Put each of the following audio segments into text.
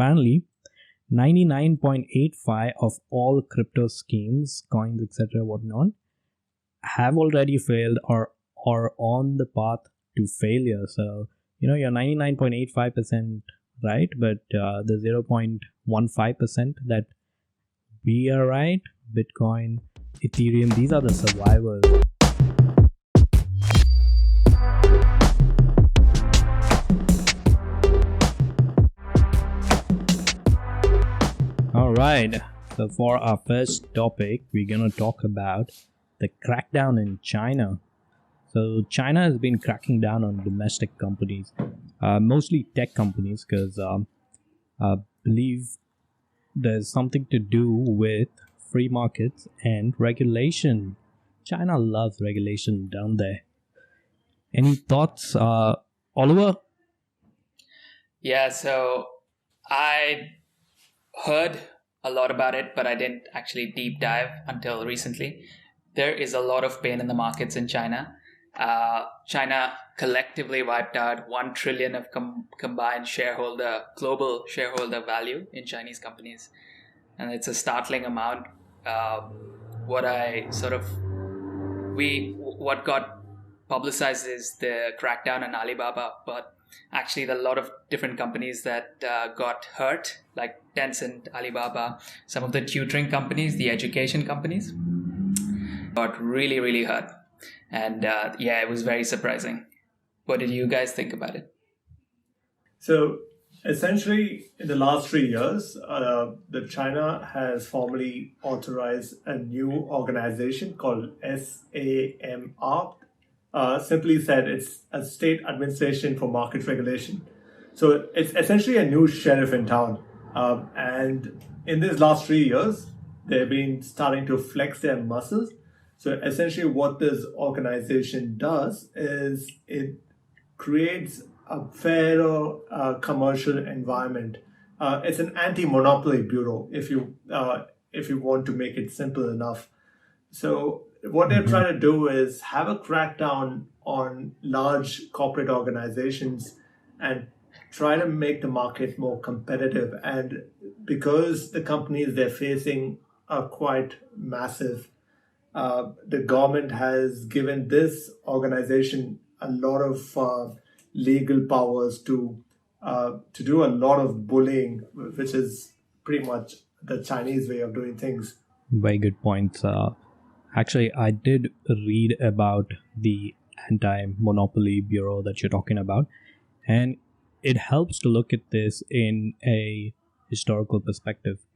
apparently 99.85 of all crypto schemes, coins, etc., whatnot, have already failed or are on the path to failure. So, you're 99.85% right, but the 0.15% that we are right, Bitcoin, Ethereum, these are the survivors. All right. So for our first topic, we're going to talk about the crackdown in China. So China has been cracking down on domestic companies, mostly tech companies, because I believe there's something to do with free markets and regulation. China loves regulation down there. Any thoughts, Oliver? Yeah, so I heard a lot about it, but I didn't actually deep dive until recently. There is a lot of pain in the markets in China. China collectively wiped out 1 trillion of combined global shareholder value in Chinese companies. And it's a startling amount. What got publicized is the crackdown on Alibaba, but actually a lot of different companies that got hurt, like Tencent, Alibaba, some of the tutoring companies, the education companies, got really, really hurt. And it was very surprising. What did you guys think about it? So essentially, in the last 3 years, the China has formally authorized a new organization called SAMR. Simply said, it's a state administration for market regulation. So it's essentially a new sheriff in town. And in these last 3 years, they've been starting to flex their muscles. So essentially what this organization does is it creates a fairer commercial environment. It's an anti-monopoly bureau, if you want to make it simple enough. So what they're trying to do is have a crackdown on large corporate organizations and try to make the market more competitive. And because the companies they're facing are quite massive, the government has given this organization a lot of legal powers to do a lot of bullying, which is pretty much the Chinese way of doing things. Very good points. Actually, I did read about the anti-monopoly bureau that you're talking about, and it helps to look at this in a historical perspective.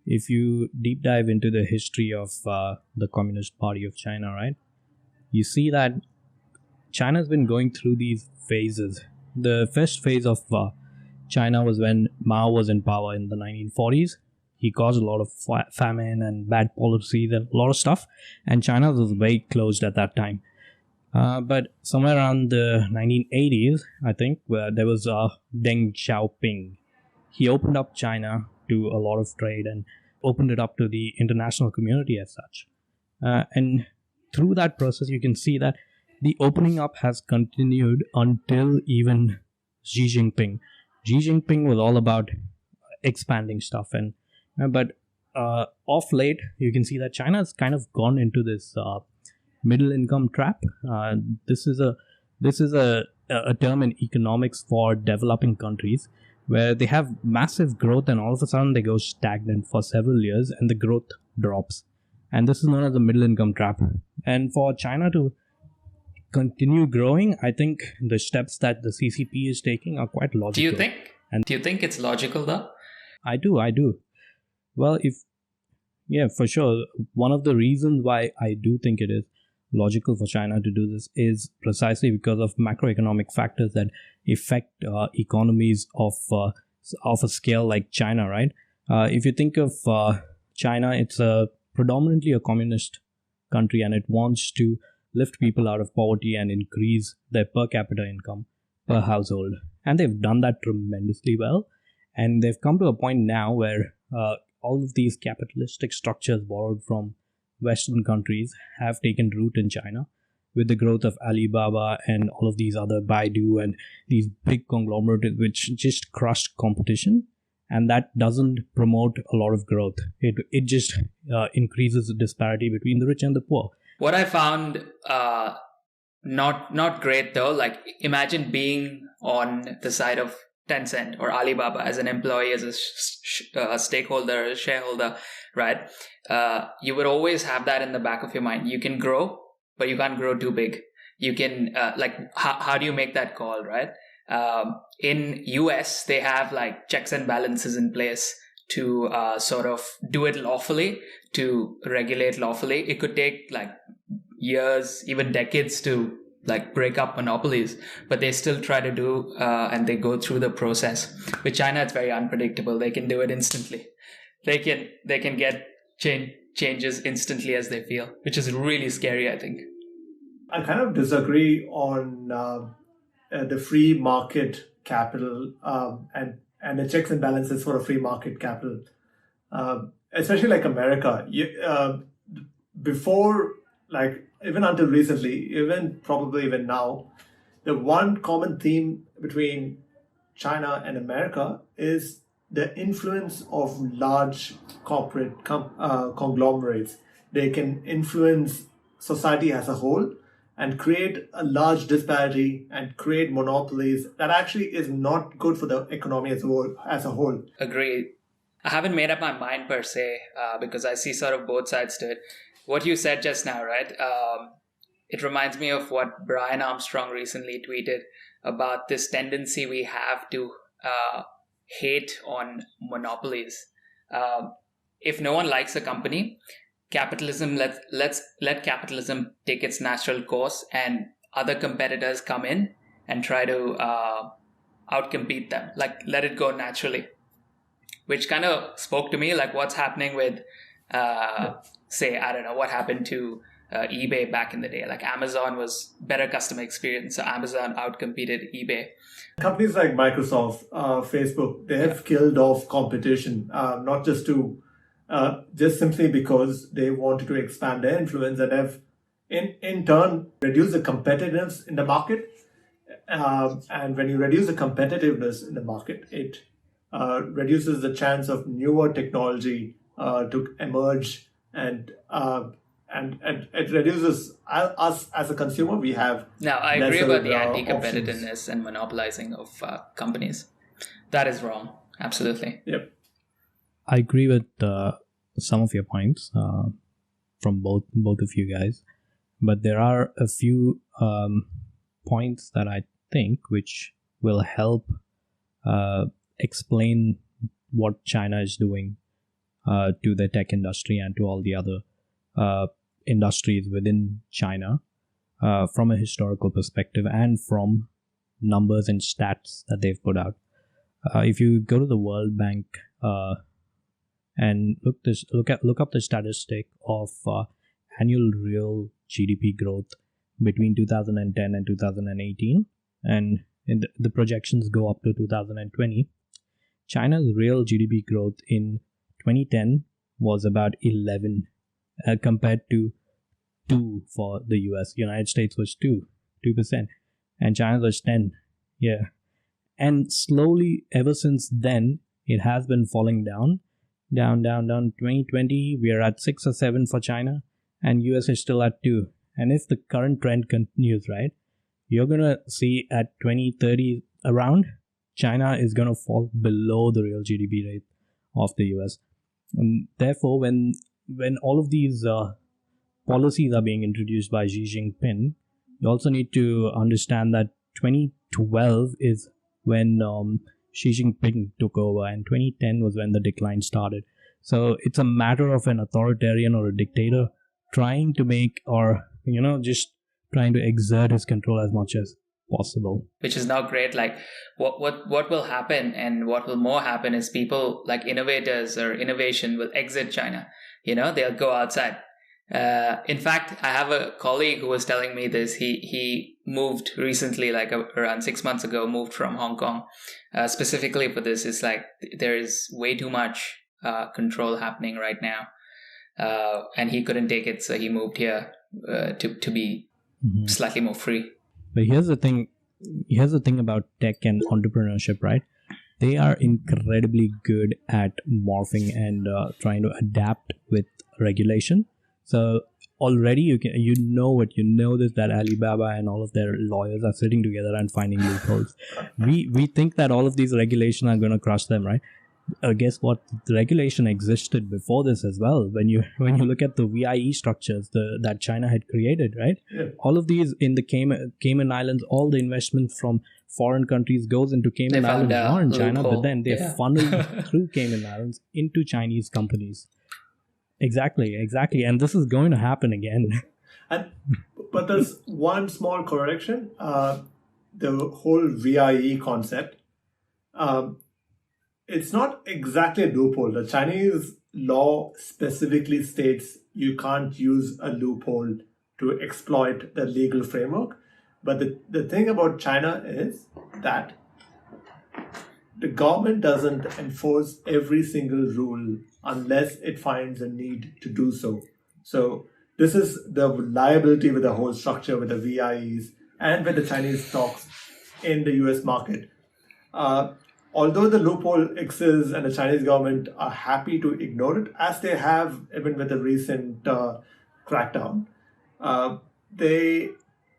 If you deep dive into the history of the Communist Party of China, right, you see that China's been going through these phases. The first phase of China was when Mao was in power in the 1940s. He caused a lot of famine and bad policies and a lot of stuff, and China was very closed at that time. But somewhere around the 1980s, I think, where there was Deng Xiaoping. He opened up China to a lot of trade and opened it up to the international community as such. And through that process, you can see that the opening up has continued until even Xi Jinping. Xi Jinping was all about expanding stuff, but off late, you can see that China has kind of gone into this middle income trap. This is a term in economics for developing countries, where they have massive growth and all of a sudden they go stagnant for several years and the growth drops. And this is known as the middle income trap. And for China to continue growing, I think the steps that the CCP is taking are quite logical. Do you think it's logical though? I do. Well, for sure. One of the reasons why I do think it is logical for China to do this is precisely because of macroeconomic factors that affect economies of a scale like China, right? If you think of China, it's predominantly a communist country, and it wants to lift people out of poverty and increase their per capita income per household. And they've done that tremendously well. And they've come to a point now where all of these capitalistic structures borrowed from Western countries have taken root in China, with the growth of Alibaba and all of these other Baidu and these big conglomerates which just crushed competition. and that doesn't promote a lot of growth. It just increases the disparity between the rich and the poor. What I found not great though, like imagine being on the side of Tencent or Alibaba as an employee, as a stakeholder, a shareholder, right? You would always have that in the back of your mind. You can grow, but you can't grow too big. You can how do you make that call, right? In US, they have like checks and balances in place to sort of do it lawfully, to regulate lawfully. It could take like years, even decades to like break up monopolies, but they still try to do and they go through the process. With China, it's very unpredictable. They can do it instantly. They can get changes instantly as they feel, which is really scary, I think. I kind of disagree on the free market capital and the checks and balances for a free market capital, especially like America. Before, like even until recently, even now, the one common theme between China and America is the influence of large corporate conglomerates. They can influence society as a whole and create a large disparity and create monopolies that actually is not good for the economy as a whole. Agreed. I haven't made up my mind per se because I see sort of both sides to it. What you said just now, right? It reminds me of what Brian Armstrong recently tweeted about this tendency we have to hate on monopolies. If no one likes a company, capitalism let capitalism take its natural course, and other competitors come in and try to outcompete them. Like let it go naturally, which kind of spoke to me like what's happening with say, I don't know, what happened to eBay back in the day. Like Amazon was better customer experience, so Amazon outcompeted eBay. Companies like Microsoft, Facebook, they have killed off competition, not just simply because they wanted to expand their influence and have in turn reduced the competitiveness in the market. And when you reduce the competitiveness in the market, it reduces the chance of newer technology to emerge, and it reduces us as a consumer. We have now. I agree about the anti-competitiveness and monopolizing of companies. That is wrong. Absolutely. Yep. I agree with some of your points from both of you guys, but there are a few points that I think which will help explain what China is doing to the tech industry and to all the other industries within China from a historical perspective and from numbers and stats that they've put out. If you go to the World Bank and look up the statistic of annual real GDP growth between 2010 and 2018, and the projections go up to 2020. China's real GDP growth in 2010 was about 11 compared to 2 for the US. United States was 2%, and China was 10. Yeah. And slowly, ever since then, it has been falling down. 2020, we are at 6 or 7 for China, and US is still at 2. And if the current trend continues, right, you're going to see at 2030 around, China is going to fall below the real GDP rate of the US. And therefore, when all of these policies are being introduced by Xi Jinping, you also need to understand that 2012 is when Xi Jinping took over, and 2010 was when the decline started. So it's a matter of an authoritarian or a dictator trying to make, or just trying to exert his control as much as possible. Which is now great. Like what will happen, and what will more happen, is people like innovators or innovation will exit China. They'll go outside. In fact, I have a colleague who was telling me this. He moved recently, like around 6 months ago, moved from Hong Kong specifically for this. It's like there is way too much control happening right now, and he couldn't take it, so he moved here to be slightly more free. But here's the thing about tech and entrepreneurship, right? they are incredibly good at morphing and trying to adapt with regulation. So already you know this, that Alibaba and all of their lawyers are sitting together and finding loopholes. We think that all of these regulations are going to crush them, right? Guess what? The regulation existed before this as well. When you look at the VIE structures that China had created, right? Yeah. All of these in the Cayman Islands, all the investments from foreign countries goes into Cayman Islands, not in China, but then they funnel through Cayman Islands into Chinese companies. Exactly, and this is going to happen again. But there's one small correction. The whole VIE concept. It's not exactly a loophole. The Chinese law specifically states you can't use a loophole to exploit the legal framework. But the thing about China is that the government doesn't enforce every single rule unless it finds a need to do so. So this is the liability with the whole structure, with the VIEs and with the Chinese stocks in the US market. Although the loophole exists and the Chinese government are happy to ignore it, as they have even with the recent crackdown, they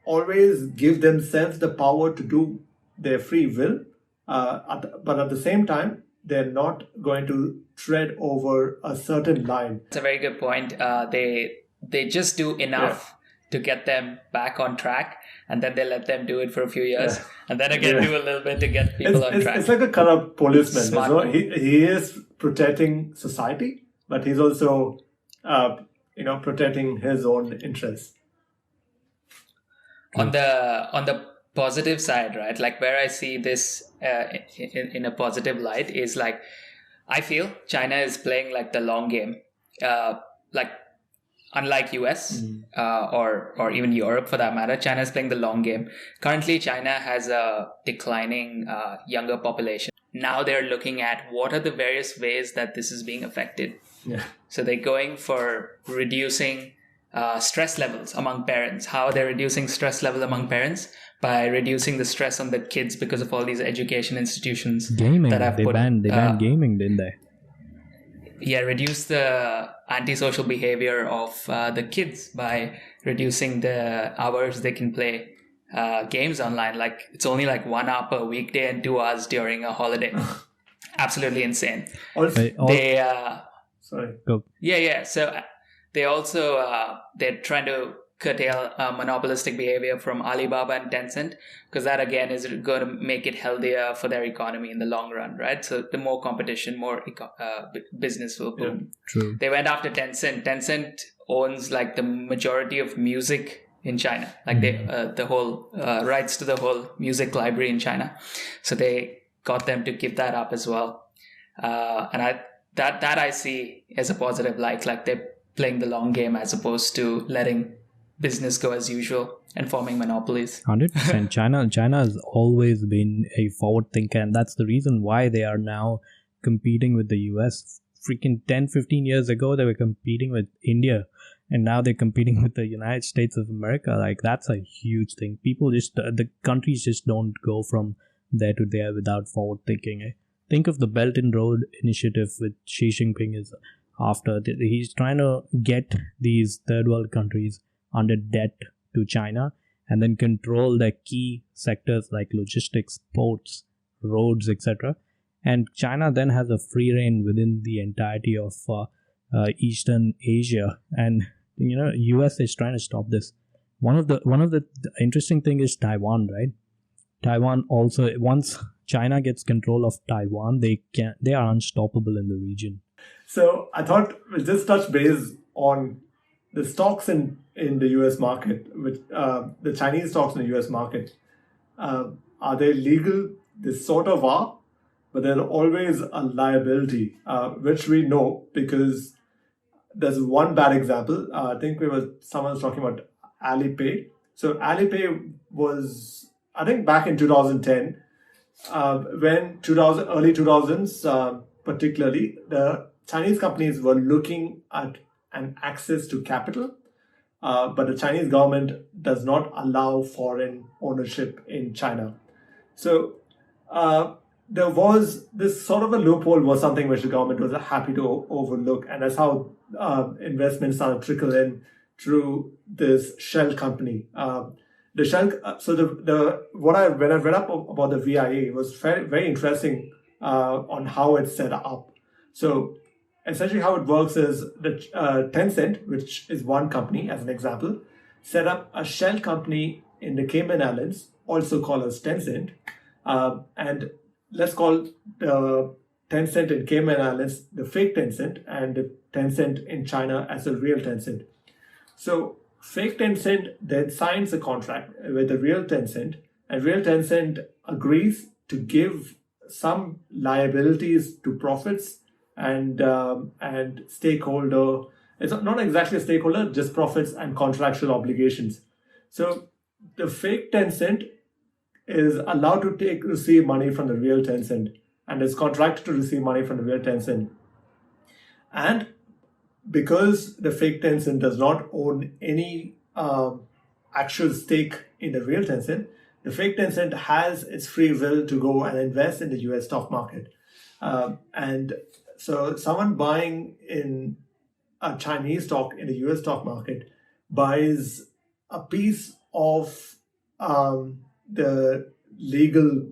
always give themselves the power to do their free will. But at the same time, they're not going to tread over a certain line. That's a very good point. They just do enough to get them back on track, and then they let them do it for a few years, and then again do a little bit to get people on track. It's like a corrupt policeman. He is protecting society, but he's also protecting his own interests. On the positive side, right? Like where I see this in a positive light is like, I feel China is playing like the long game. Like unlike US or even Europe for that matter, China is playing the long game. Currently, China has a declining younger population. Now they're looking at what are the various ways that this is being affected. Yeah. So they're going for reducing stress levels among parents. How they're reducing stress level among parents? By reducing the stress on the kids because of all these education institutions. Gaming. That have they banned gaming, didn't they? Yeah, reduce the antisocial behavior of the kids by reducing the hours they can play games online. Like it's only like 1 hour per weekday and 2 hours during a holiday. Absolutely insane. Sorry. Go. Yeah. So they also they're trying to curtail monopolistic behavior from Alibaba and Tencent, because that again is going to make it healthier for their economy in the long run, right? So the more competition, more business will boom. Yeah, true. They went after Tencent. Tencent owns like the majority of music in China, like the whole rights to the whole music library in China. So they got them to give that up as well, and I see as a positive light. Like they're playing the long game as opposed to letting business go as usual and forming monopolies. 100%. China has always been a forward thinker, and that's the reason why they are now competing with the US. Freaking 10-15 years ago they were competing with India, and now they're competing with the United States of America. Like that's a huge thing. People just the countries just don't go from there to there without forward thinking. Think of the Belt and Road Initiative with Xi Jinping is after. He's trying to get these third world countries under debt to China and then control their key sectors like logistics, ports, roads, etc. And China then has a free reign within the entirety of Eastern Asia, and US is trying to stop this. One of the interesting thing is Taiwan, right? Taiwan also, once China gets control of Taiwan, they are unstoppable in the region. So I thought we'll just touch base on the stocks in the US market, which the Chinese stocks in the US market. Are they legal? They sort of are, but they're always a liability, which we know because there's one bad example. I think someone was talking about Alipay. So Alipay was, I think, back in 2010, when early 2000s, particularly, the Chinese companies were looking at an access to capital, but the Chinese government does not allow foreign ownership in China. So there was this sort of a loophole was something which the government was happy to overlook, and that's how investments started to trickle in through this shell company. The shell. So the what I when I read up about the VIA, it was very interesting on how it's set up. So essentially, how it works is the Tencent, which is one company, as an example, set up a shell company in the Cayman Islands, also called as Tencent, and let's call the Tencent in Cayman Islands the fake Tencent, and the Tencent in China as a real Tencent. So fake Tencent then signs a contract with the real Tencent, and real Tencent agrees to give some liabilities to profits and stakeholder. It's not exactly a stakeholder, just profits and contractual obligations. So the fake Tencent is allowed to receive money from the real Tencent, and is contracted to receive money from the real Tencent. And because the fake Tencent does not own any actual stake in the real Tencent, the fake Tencent has its free will to go and invest in the US stock market. And so someone buying in a Chinese stock in the US stock market buys a piece of the legal,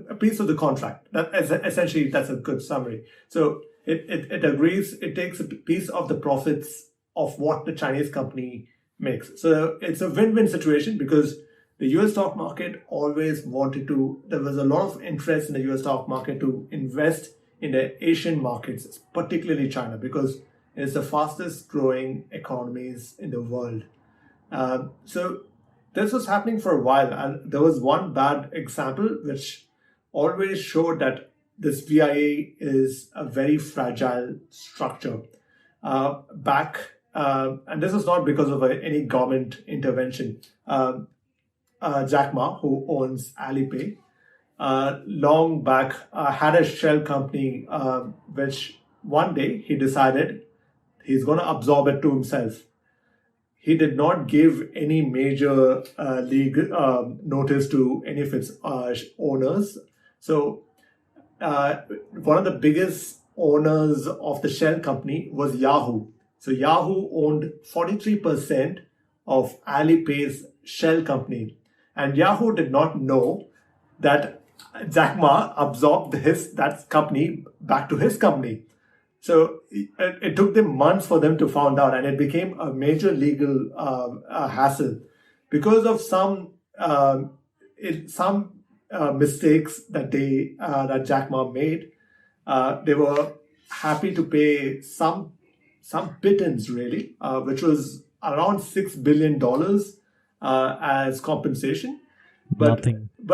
a piece of the contract. That essentially, that's a good summary. So it agrees, it takes a piece of the profits of what the Chinese company makes. So it's a win-win situation, because the US stock market always wanted to, there was a lot of interest in the US stock market to invest in the Asian markets, particularly China, because it's the fastest growing economies in the world. So this was happening for a while, and there was one bad example which always showed that this VIA is a very fragile structure. And this is not because of any government intervention. Jack Ma, who owns Alipay, long back had a shell company, which one day he decided he's going to absorb it to himself. He did not give any major legal notice to any of its owners. So one of the biggest owners of the shell company was Yahoo. So Yahoo owned 43% of Alipay's shell company. And Yahoo did not know that Jack Ma absorbed that company back to his company. So it took them months for them to find out, and it became a major legal hassle because of some mistakes that Jack Ma made. They were happy to pay some pittance, really, which was around $6 billion as compensation. But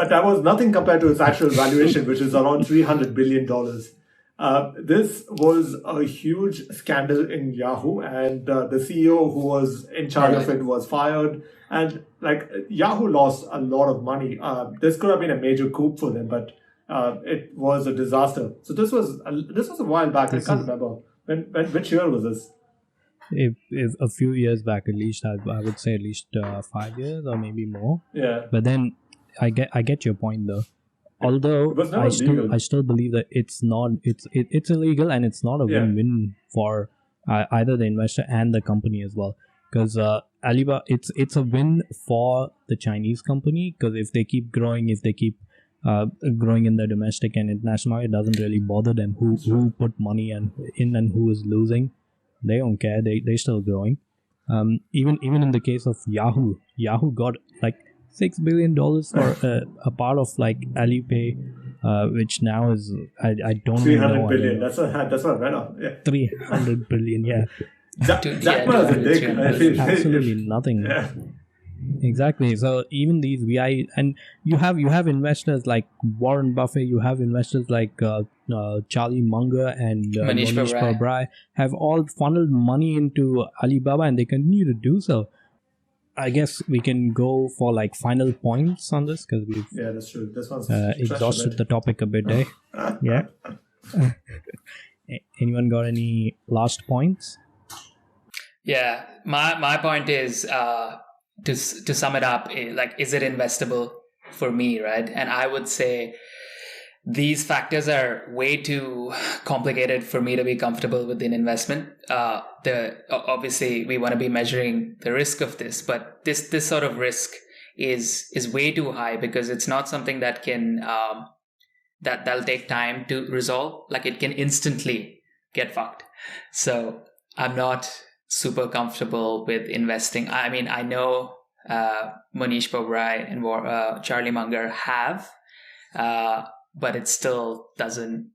that was nothing compared to its actual valuation, which is around $300 billion. This was a huge scandal in Yahoo, and the CEO who was in charge of it was fired, and Yahoo lost a lot of money. This could have been a major coup for them, but it was a disaster. So this was a while back. I can't remember which year was this. If a few years back, at least I would say at least 5 years or maybe more. Yeah. But then I get your point though. Although I still believe that it's illegal, and it's not a win-win for either the investor and the company as well. Because Alibaba, it's a win for the Chinese company, because if they keep growing, if they keep growing in the domestic and international market, it doesn't really bother them who put money in and who is losing. They don't care. They're still growing. Even in the case of Yahoo got like $6 billion for a part of Alipay, which now is I don't 300 know. billion. That's what I read on. Yeah. 300 billion. Yeah. Jack Ma is a dick. Absolutely nothing. Yeah. Exactly. So even these VI, and you have investors like Warren Buffett, you have investors like Charlie Munger and Manish Pabrai have all funneled money into Alibaba, and they continue to do so. I guess we can go for final points on this, because we've that's true. This one's exhausted the topic a bit, eh? Yeah. Anyone got any last points? Yeah, my point is to sum it up, is it investable for me, right? And I would say these factors are way too complicated for me to be comfortable with an investment. Obviously we want to be measuring the risk of this, but this sort of risk is way too high, because it's not something that can that'll take time to resolve. Like, it can instantly get fucked. So I'm not super comfortable with investing. I mean, I know Manish Bobrai and Charlie Munger have, but it still doesn't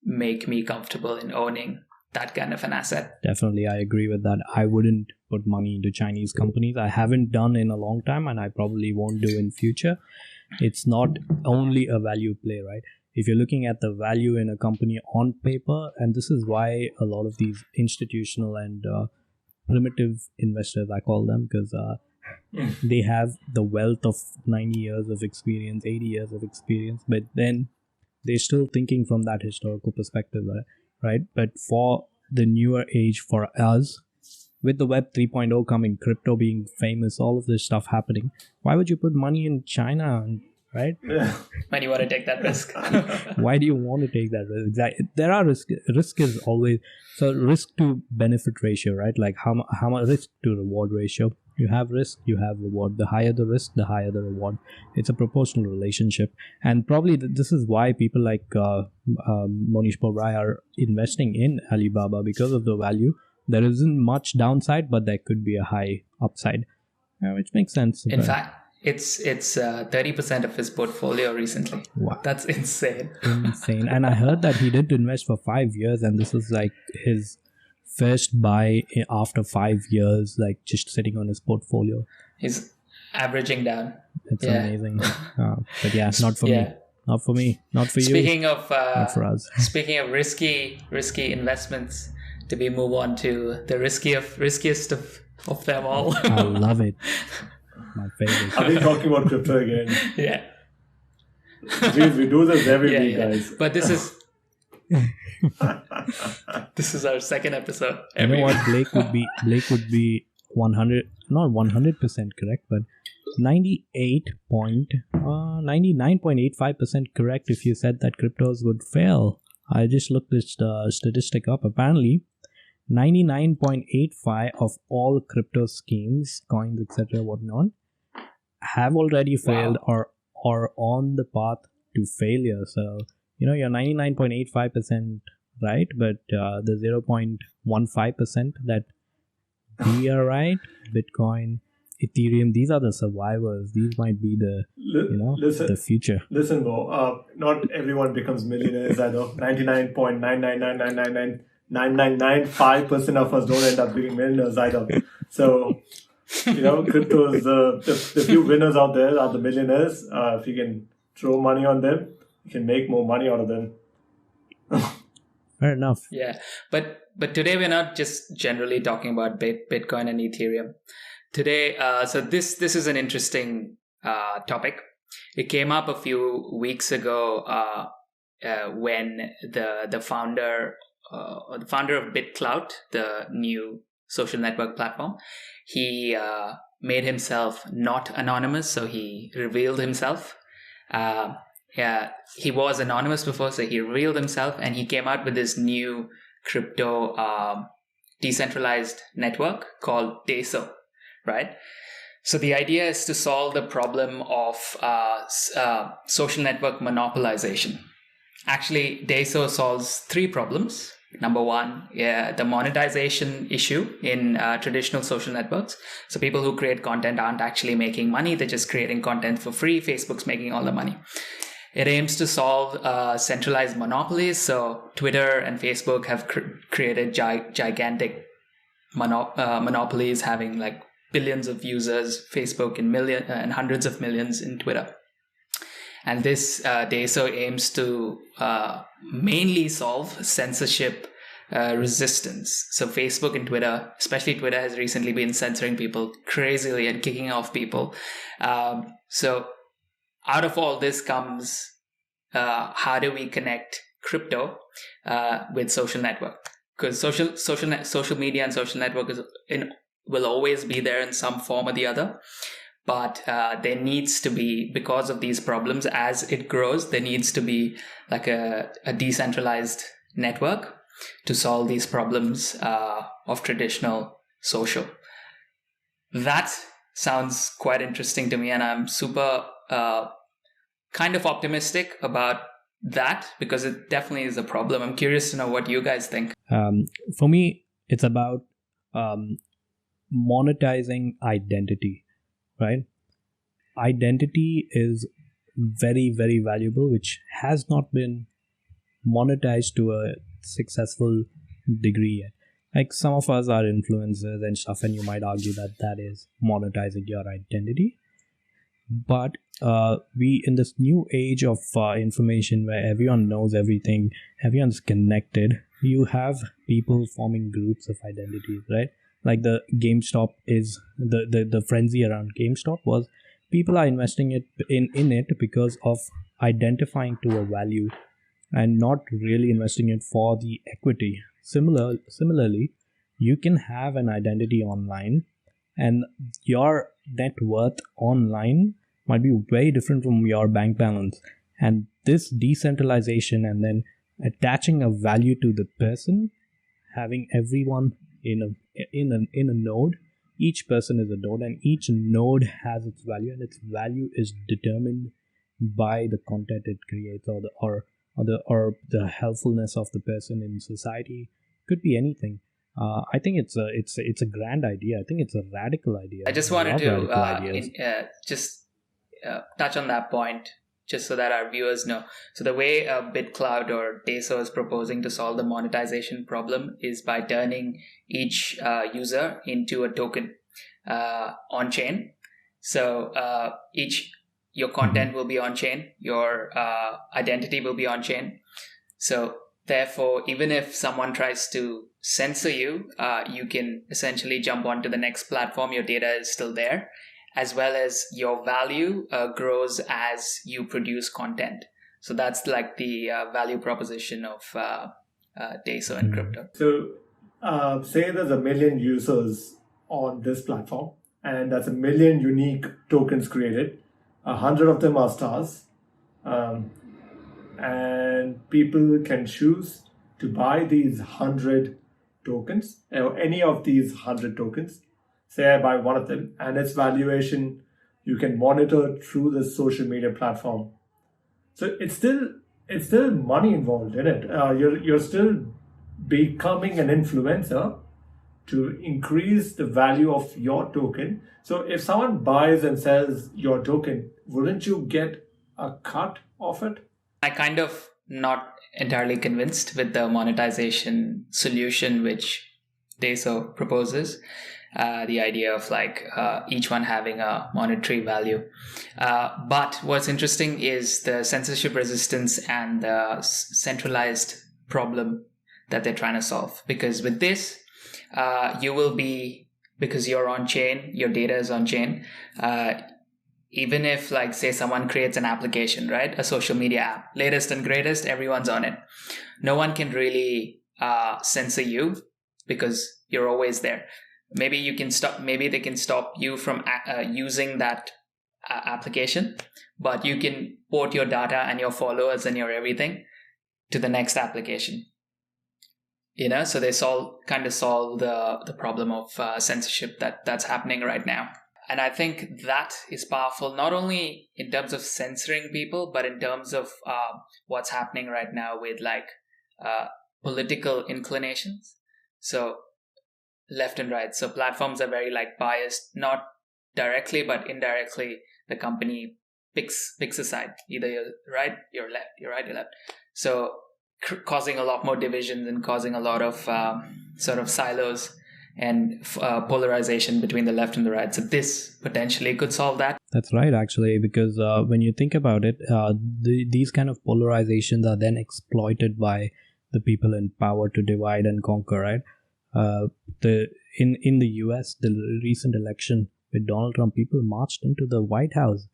make me comfortable in owning that kind of an asset. Definitely, I agree with that. I wouldn't put money into Chinese companies. I haven't done in a long time, and I probably won't do in future. It's not only a value play, right? If you're looking at the value in a company on paper, and this is why a lot of these institutional and primitive investors, I call them, because they have the wealth of 90 years of experience, 80 years of experience, but then they're still thinking from that historical perspective, right? But for the newer age, for us, with the Web 3.0 coming, crypto being famous, all of this stuff happening, why would you put money in China, right? When you want to take that risk. Why do you want to take that risk? Exactly. There are risk is always, so risk to benefit ratio, right? Like how much risk to reward ratio. You have risk, you have reward. The higher the risk, the higher the reward. It's a proportional relationship. And probably this is why people like Monish Bobrai are investing in Alibaba, because of the value. There isn't much downside, but there could be a high upside, which makes sense. In fact, it's 30% of his portfolio recently. Wow. That's insane. Insane. And I heard that he didn't invest for 5 years, and this is like his first buy after 5 years, like just sitting on his portfolio. He's averaging down. It's amazing. But yeah, not for me. Not for me. Not for you. Speaking of not for us. Speaking of risky investments, do we move on to the riskiest of them all? I love it. My favorite. Are we talking about crypto again? Yeah. Jeez, we do this every week, guys. But this is our second episode. You know what? Blake would be 100, not 100% correct, but 99.85% correct if you said that cryptos would fail. I just looked this statistic up. Apparently, 99.85 of all crypto schemes, coins, etc., whatnot, have already failed or are on the path to failure. So, you're 99.85% right, but the 0.15% that we are right, Bitcoin, Ethereum, these are the survivors. These might be the the future. Listen, Mo, not everyone becomes millionaires. I know 99.999999995% of us don't end up being millionaires either. So, cryptos, the few winners out there are the millionaires. If you can throw money on them, you can make more money out of them. Fair enough. Yeah, but today we're not just generally talking about Bitcoin and Ethereum. Today, so this is an interesting topic. It came up a few weeks ago when the founder of BitClout, the new social network platform, he made himself not anonymous, so he revealed himself. He was anonymous before, so he revealed himself, and he came out with this new crypto decentralized network called DESO, right? So the idea is to solve the problem of social network monopolization. Actually, DESO solves 3 problems. Number 1, the monetization issue in traditional social networks. So people who create content aren't actually making money. They're just creating content for free. Facebook's making all the money. It aims to solve centralized monopolies. So Twitter and Facebook have created gigantic monopolies, having like billions of users, Facebook and hundreds of millions in Twitter. And this DESO aims to mainly solve censorship resistance. So Facebook and Twitter, especially Twitter, has recently been censoring people crazily and kicking off people. So out of all this comes, how do we connect crypto with social network? Because social media and social network will always be there in some form or the other. But there needs to be, because of these problems, as it grows, there needs to be like a decentralized network to solve these problems of traditional social. That sounds quite interesting to me, and I'm super kind of optimistic about that, because it definitely is a problem. I'm curious to know what you guys think. For me, it's about monetizing identity, right? Identity is very, very valuable, which has not been monetized to a successful degree yet. Like, some of us are influencers and stuff, and you might argue that that is monetizing your identity. But we, in this new age of information where everyone knows everything, everyone's connected, you have people forming groups of identities, right? Like the GameStop is the frenzy around GameStop was people are investing in it because of identifying to a value and not really investing it for the equity. Similarly, you can have an identity online, and your net worth online might be very different from your bank balance. And this decentralization and then attaching a value to the person, having everyone in a node, each person is a node, and each node has its value, and its value is determined by the content it creates, or the helpfulness of the person in society. Could be anything. I think it's a grand idea. I think it's a radical idea. I just wanted to just touch on that point, just so that our viewers know. So the way BitCloud or DESO is proposing to solve the monetization problem is by turning each user into a token on chain. So your content will be on chain, your identity will be on chain. So therefore, even if someone tries to censor you, you can essentially jump onto the next platform. Your data is still there, as well as your value grows as you produce content. So that's like the value proposition of DESO and crypto. So say there's 1 million users on this platform, and that's 1 million unique tokens created. 100 of them are stars. And people can choose to buy these 100 tokens, or any of these 100 tokens. Say I buy one of them, and its valuation you can monitor through the social media platform. So it's still money involved in it. You're still becoming an influencer to increase the value of your token. So if someone buys and sells your token, wouldn't you get a cut of it? I kind of not entirely convinced with the monetization solution which DESO proposes. The idea of like each one having a monetary value. But what's interesting is the censorship resistance and the centralized problem that they're trying to solve. Because with this, you will be, because you're on chain, your data is on chain. Even if, like, say someone creates an application, right? A social media app, latest and greatest, everyone's on it. No one can really censor you because you're always there. Maybe they can stop you from using that application, but you can port your data and your followers and your everything to the next application. So they solve the problem of censorship that's happening right now. And I think that is powerful, not only in terms of censoring people, but in terms of what's happening right now with like political inclinations. So left and right. So platforms are very like biased, not directly, but indirectly. The company picks a side. Either you're right, you're left, you're right, you're left. So causing a lot more divisions and causing a lot of sort of silos and polarization between the left and the right. So this potentially could solve that. That's right, actually, because when you think about it, these kind of polarizations are then exploited by the people in power to divide and conquer, right? In the US, the recent election with Donald Trump, people marched into the White House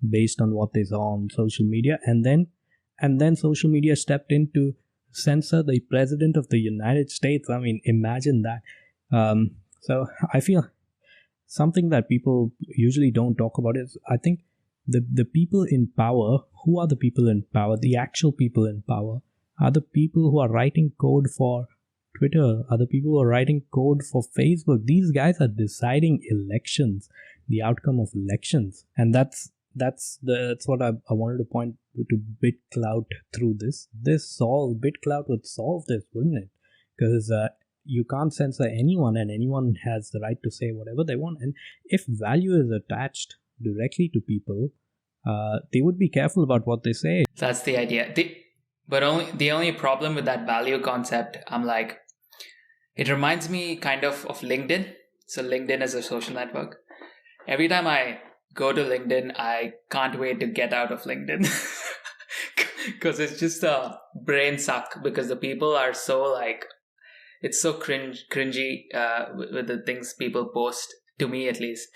based on what they saw on social media, and then social media stepped in to censor the president of the United States. I mean, imagine that. So I feel something that people usually don't talk about is, I think, the people in power. Who are the people in power? The actual people in power are the people who are writing code for Twitter, are the people who are writing code for Facebook. These guys are deciding elections, the outcome of elections, and that's what I wanted to point to BitClout through this. BitClout would solve this, wouldn't it? Because you can't censor anyone, and anyone has the right to say whatever they want. And if value is attached directly to people, they would be careful about what they say. That's the idea. The only problem with that value concept, I'm like, it reminds me kind of LinkedIn. So LinkedIn is a social network. Every time I go to LinkedIn, I can't wait to get out of LinkedIn because it's just a brain suck, because the people are so like, it's so cringy with the things people post, to me at least.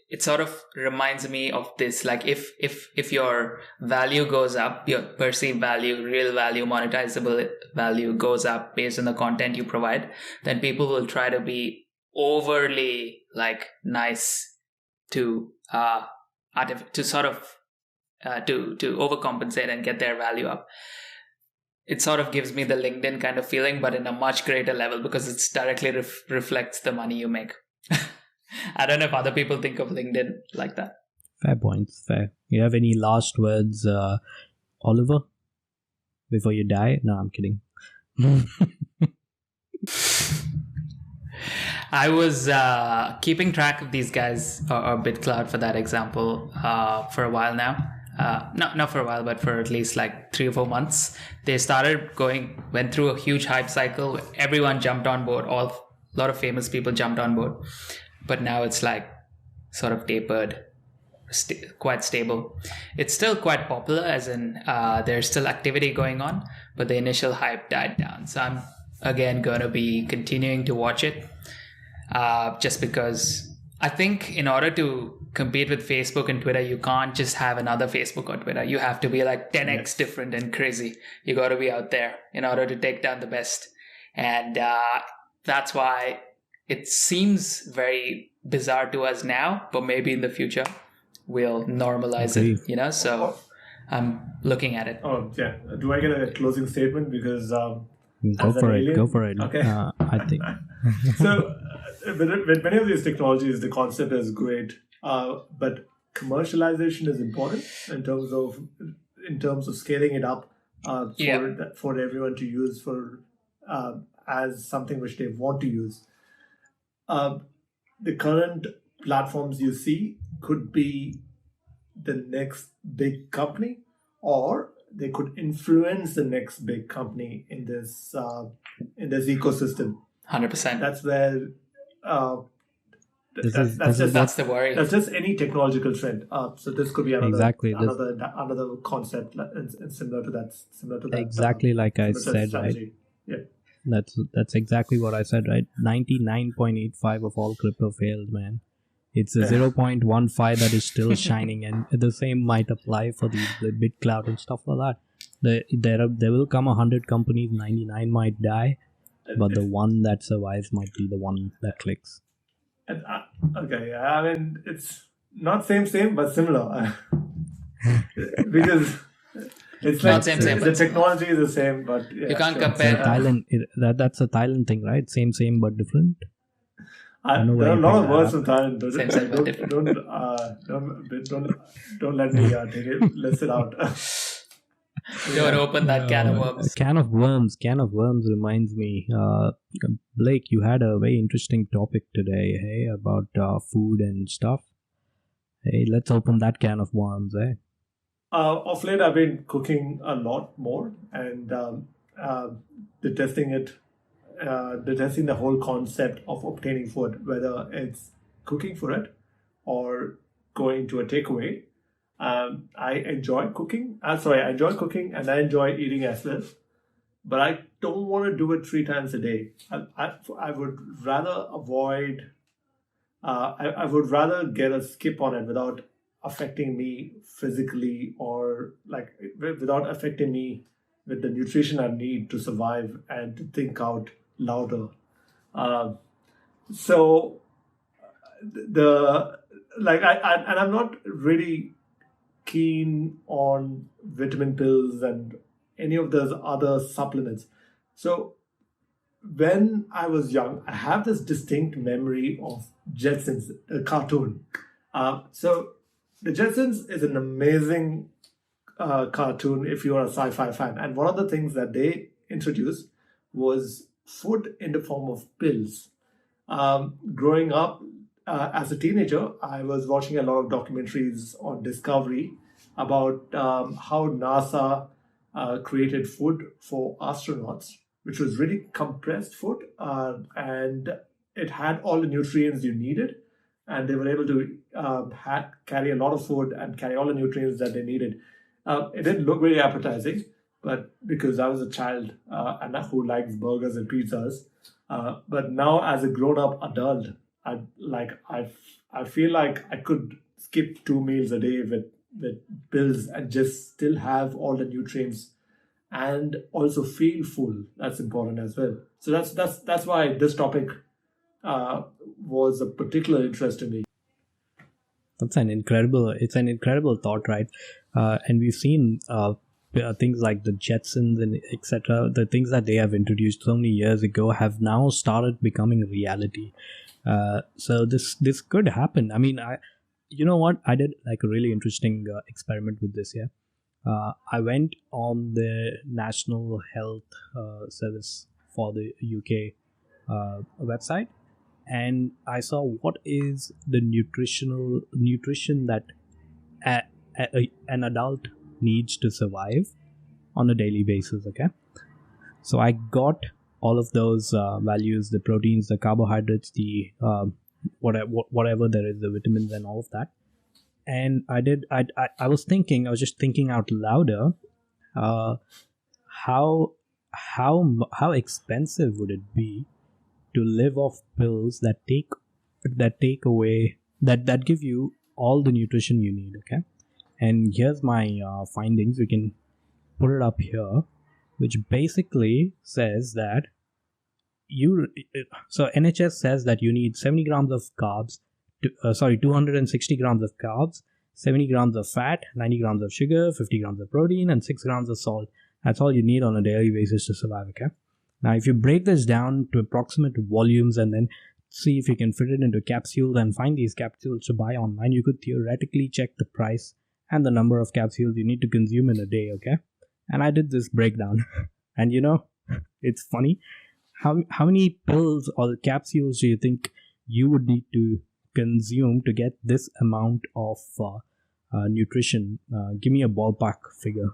It sort of reminds me of this, like if your value goes up, your perceived value, real value, monetizable value goes up based on the content you provide, then people will try to be overly like nice to sort of to overcompensate and get their value up. It sort of gives me the LinkedIn kind of feeling, but in a much greater level, because it's directly reflects the money you make. I don't know if other people think of LinkedIn like that. Fair points. Fair. You have any last words, Oliver, before you die? No, I'm kidding. I was keeping track of these guys, or BitClout for that example, for a while now. Not for a while, but for at least like 3 or 4 months. They went through a huge hype cycle. Everyone jumped on board. A lot of famous people jumped on board. But now it's like sort of tapered, quite stable. It's still quite popular, as in there's still activity going on, but the initial hype died down. So I'm again going to be continuing to watch it, just because I think in order to compete with Facebook and Twitter, you can't just have another Facebook or Twitter. You have to be like 10x different and crazy. You got to be out there in order to take down the best. And that's why it seems very bizarre to us now, but maybe in the future we'll normalize it, so I'm looking at it. Oh, yeah. Do I get a closing statement? Because Go for it. Okay. I think. So with many of these technologies, the concept is great, but commercialization is important in terms of scaling it up for everyone to use as something which they want to use. The current platforms you see could be the next big company, or they could influence the next big company in this ecosystem. 100%. That's where that's the worry. That's just any technological trend. So this could be another concept similar to that. Exactly like I said, strategy. Right? Yeah. That's exactly what I said, right? 99.85 of all crypto failed, man. It's a 0.15 that is still shining, and the same might apply for the BitClout and stuff like that. There will come 100 companies, 99 might die, but the one that survives might be the one that clicks. Okay, I mean, it's not same, but similar. Because it's like the technology is the same, but you can't compare. That's a Thailand thing, right? Same, but different. There are a lot of words from Thailand. Don't let me take it. List it out. Don't open that can of worms. Can of worms reminds me. Blake, you had a very interesting topic today, hey, about food and stuff. Hey, let's open that can of worms, eh? Of late, I've been cooking a lot more and detesting the whole concept of obtaining food, whether it's cooking for it or going to a takeaway. I enjoy cooking. I enjoy cooking and I enjoy eating as well. But I don't want to do it 3 times a day. I would rather avoid. I would rather get a skip on it without affecting me physically, or like without affecting me with the nutrition I need to survive and to think out louder. So the and I'm not really keen on vitamin pills and any of those other supplements. So when I was young, I have this distinct memory of Jetsons, a cartoon. So the Jetsons is an amazing cartoon if you're a sci-fi fan. And one of the things that they introduced was food in the form of pills. Growing up as a teenager, I was watching a lot of documentaries on Discovery about how NASA created food for astronauts, which was really compressed food, and it had all the nutrients you needed, and they were able to carry a lot of food and carry all the nutrients that they needed. It didn't look very appetizing, but because I was a child and who likes burgers and pizzas, but now as a grown-up adult, I feel like I could skip 2 meals a day with pills and just still have all the nutrients and also feel full. That's important as well. So that's why this topic was a particular interest to me. It's an incredible thought, right? And we've seen things like the Jetsons and etc. The things that they have introduced so many years ago have now started becoming reality. So this could happen. I mean, you know what? I did like a really interesting experiment with this. Yeah, I went on the National Health Service for the UK website, and I saw what is the nutrition that an adult needs to survive on a daily basis. Okay, so I got all of those values: the proteins, the carbohydrates, the whatever there is, the vitamins, and all of that. And I was just thinking out louder, how expensive would it be to live off pills that take away that give you all the nutrition you need. Okay, and here's my findings. We can put it up here, which basically says that NHS says that you need 70 grams of carbs, 260 grams of carbs, 70 grams of fat, 90 grams of sugar, 50 grams of protein, and 6 grams of salt. That's all you need on a daily basis to survive. Okay, now if you break this down to approximate volumes and then see if you can fit it into capsules and find these capsules to buy online, you could theoretically check the price and the number of capsules you need to consume in a day. Okay, and I did this breakdown, and it's funny. How many pills or capsules do you think you would need to consume to get this amount of nutrition? Give me a ballpark figure.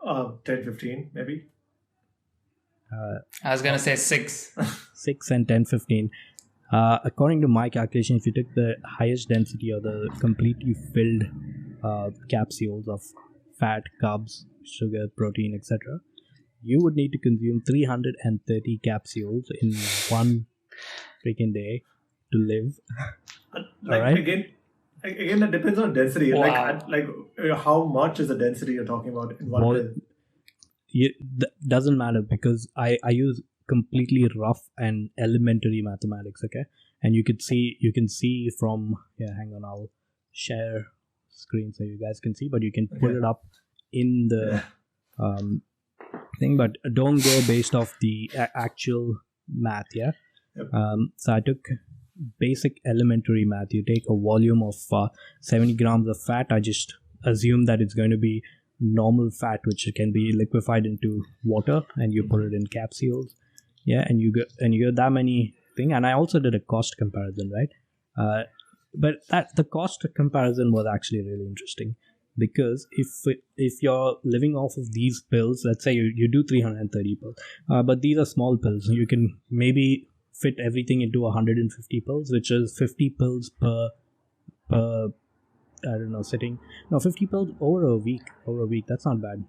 10, 15 maybe. I was going to say 6. 6 and 10, 15. According to my calculation, if you took the highest density or the completely filled capsules of fat, carbs, sugar, protein, etc., you would need to consume 330 capsules in one freaking day to live. Right? Again, that depends on density. Wow. How much is the density you're talking about in one pill? Doesn't matter, because I use completely rough and elementary mathematics. Okay, and you can see from hang on, I'll share screen so you guys can see, but you can put it up in the thing, but don't go based off the actual math. Yep. So I took basic elementary math. You take a volume of 70 grams of fat. I just assume that it's going to be normal fat, which can be liquefied into water, and you put it in capsules. And you get that many thing. And I also did a cost comparison, right? But the cost comparison was actually really interesting, because if you're living off of these pills, let's say you do 330 pills, but these are small pills, you can maybe fit everything into 150 pills, which is 50 pills per I don't know, sitting. No, 50 pills over a week. That's not bad.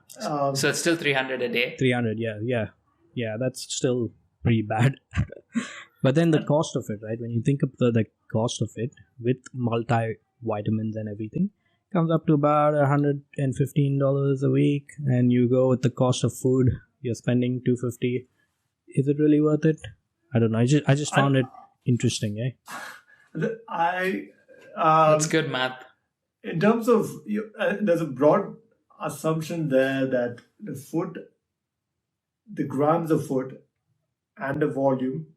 So it's still 300 a day. 300, yeah. That's still pretty bad. But then the cost of it, right? When you think of the cost of it with multivitamins and everything, comes up to about $115 a week. And you go with the cost of food, you're spending $250. is it really worth it? I don't know. I just found it interesting. I That's good math. in terms of there's a broad assumption there that the grams of food and the volume,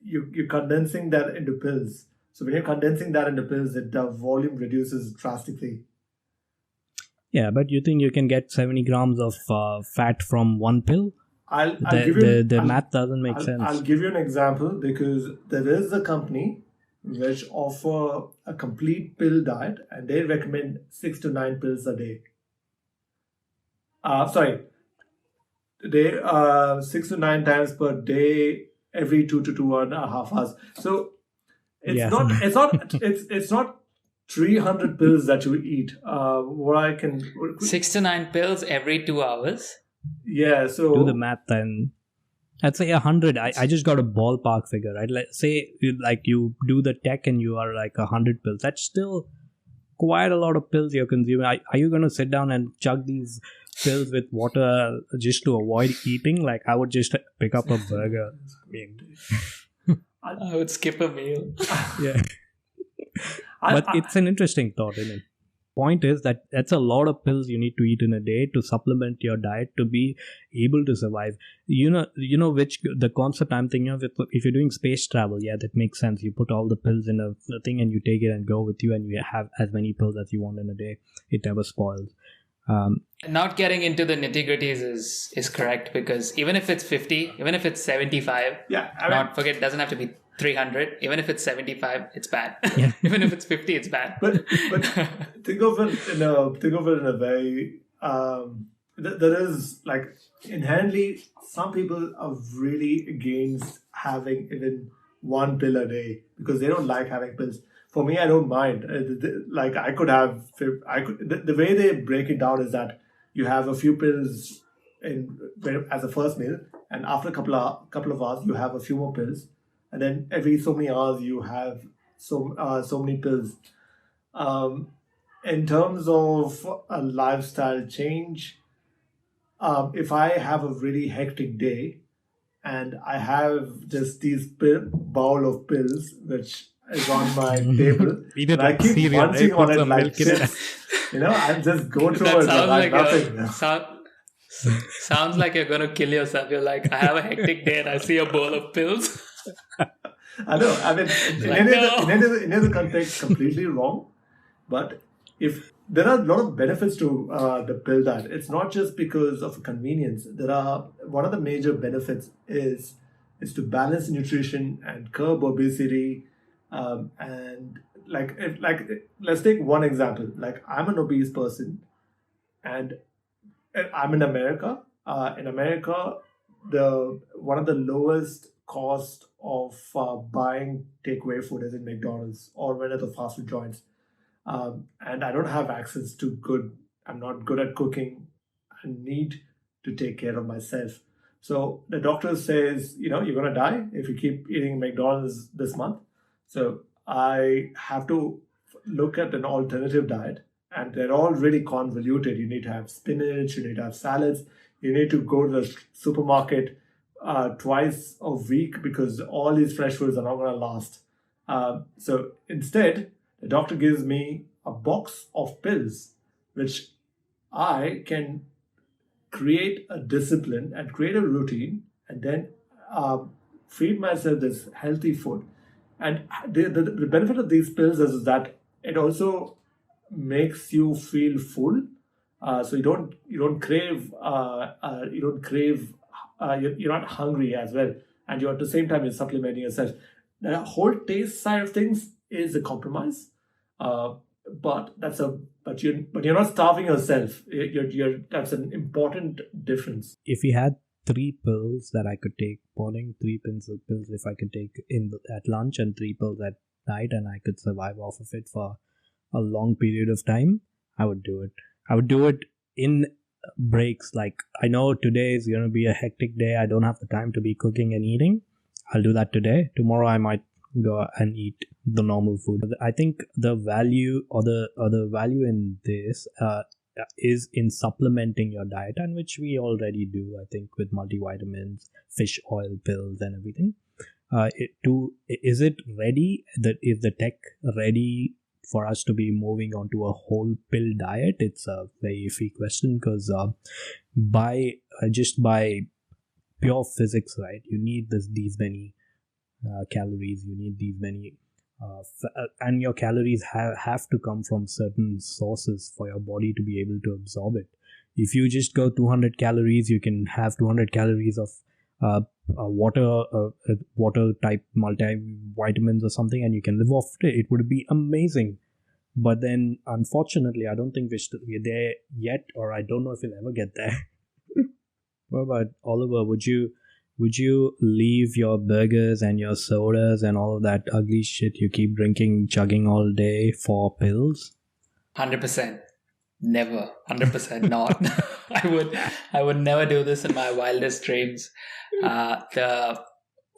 you're condensing that into pills. So when you're condensing that into pills, the volume reduces drastically. Yeah, but you think you can get 70 grams of fat from one pill? I'll give you The math doesn't make sense. I'll give you an example because there is a company which offer a complete pill diet and they recommend 6 to 9 pills a day. Sorry, they 6 to 9 times per day, every 2 to 2.5 hours. So it's not 300 pills that you eat. What I can 6 to 9 pills every 2 hours. Yeah, so do the math then. I'd say 100. I just got a ballpark figure, right? Like say you do the tech and you are like 100 pills. That's still quite a lot of pills you're consuming. Are you going to sit down and chug these pills with water just to avoid eating? Like I would just pick up a burger. I would skip a meal. Yeah. But it's an interesting thought, isn't it? Point is that that's a lot of pills you need to eat in a day to supplement your diet to be able to survive. You know which the concept I'm thinking of. If you're doing space travel, yeah, that makes sense. You put all the pills in a thing and you take it and go with you, and you have as many pills as you want in a day. It never spoils. Not getting into the nitty-gritties is correct, because even if it's 50, even if it's 75, it doesn't have to be 300. Even if it's 75, it's bad. Yeah. Even if it's 50, it's bad. But think of it in a very there is like inherently some people are really against having even one pill a day because they don't like having pills. For me, I don't mind. Like I could have, the way they break it down is that you have a few pills as a first meal, and after a couple of hours you have a few more pills, and then every so many hours you have so many pills. In terms of a lifestyle change, if I have a really hectic day and I have just these bowl of pills which is on my table, and I keep munching on it like chips. I'm just go through it like nothing. Sounds like you're going to kill yourself. You're like, I have a hectic day and I see a bowl of pills. I know. I mean, in any context, completely wrong. But if there are a lot of benefits to the pill diet, it's not just because of convenience. One of the major benefits is to balance nutrition and curb obesity. And let's take one example. Like I'm an obese person, and I'm in America. In America, one of the lowest cost of buying takeaway food is in McDonald's or one of the fast food joints. And I don't have access to I'm not good at cooking. I need to take care of myself. So the doctor says, you're going to die if you keep eating McDonald's this month. So I have to look at an alternative diet, and they're all really convoluted. You need to have spinach, you need to have salads, you need to go to the supermarket twice a week because all these fresh foods are not going to last. So instead, the doctor gives me a box of pills, which I can create a discipline and create a routine, and then feed myself this healthy food. And the benefit of these pills is that it also makes you feel full. So you don't crave you're not hungry as well, and you're at the same time you're supplementing yourself. The whole taste side of things is a compromise, but you're not starving yourself. That's an important difference. If you had 3 pills that I could take morning, 3 pills if I could take at lunch, and 3 pills at night, and I could survive off of it for a long period of time, I would do it. I would do it in breaks. Like I know today is going to be a hectic day. I don't have the time to be cooking and eating. I'll do that today. Tomorrow I might go and eat the normal food. I think the value or the value in this is in supplementing your diet, and which we already do, I think, with multivitamins, fish oil pills, and everything. Is it ready? That is the tech ready for us to be moving on to a whole pill diet? It's a very iffy question because just by pure physics, right? You need these many calories. You need these many, and your calories have to come from certain sources for your body to be able to absorb it. If you just go 200 calories, you can have 200 calories of water type multivitamins or something, and you can live off it. It would be amazing. But then, unfortunately, I don't think we're there yet, or I don't know if we'll ever get there. What about Oliver? Would you leave your burgers and your sodas and all of that ugly shit you keep drinking, chugging all day for pills? 100%. Never. 100% not. I would never do this in my wildest dreams. The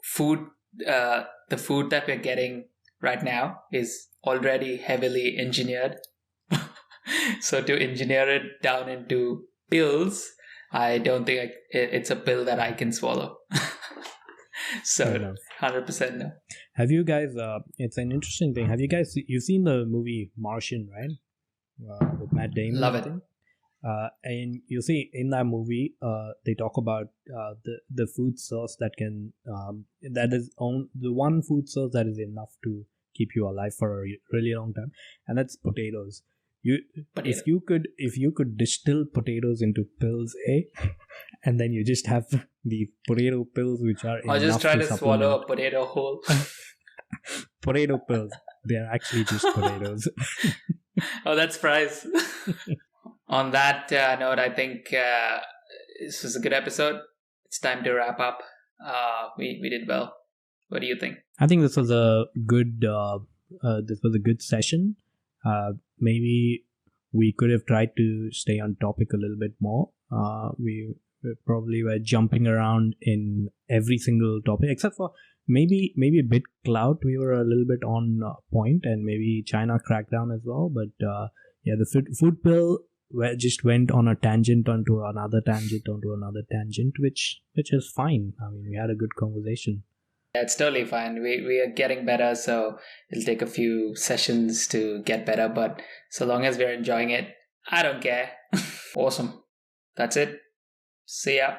food that we're getting right now is already heavily engineered. So to engineer it down into pills, I don't think it's a pill that I can swallow. So 100% no. Have you guys? It's an interesting thing. Have you guys? You've seen the movie Martian, right? With Matt Damon. Love it. And you see in that movie, they talk about the food source that can that is the one food source that is enough to keep you alive for a really long time, and that's potatoes. If you could distill potatoes into pills, and then you just have these potato pills which are I'll just try to swallow a potato whole. Potato pills. They are actually just potatoes. Oh, that's fries. On that note, I think this was a good episode. It's time to wrap up. We did well. What do you think? I think this was a good session. Maybe we could have tried to stay on topic a little bit more. We probably were jumping around in every single topic except for maybe a bit clout. We were a little bit on point, and maybe China crackdown as well. But the food pill just went on a tangent onto another tangent, which is fine. I mean, we had a good conversation. Yeah, it's totally fine. We are getting better, so it'll take a few sessions to get better. But so long as we're enjoying it, I don't care. Awesome. That's it. See ya.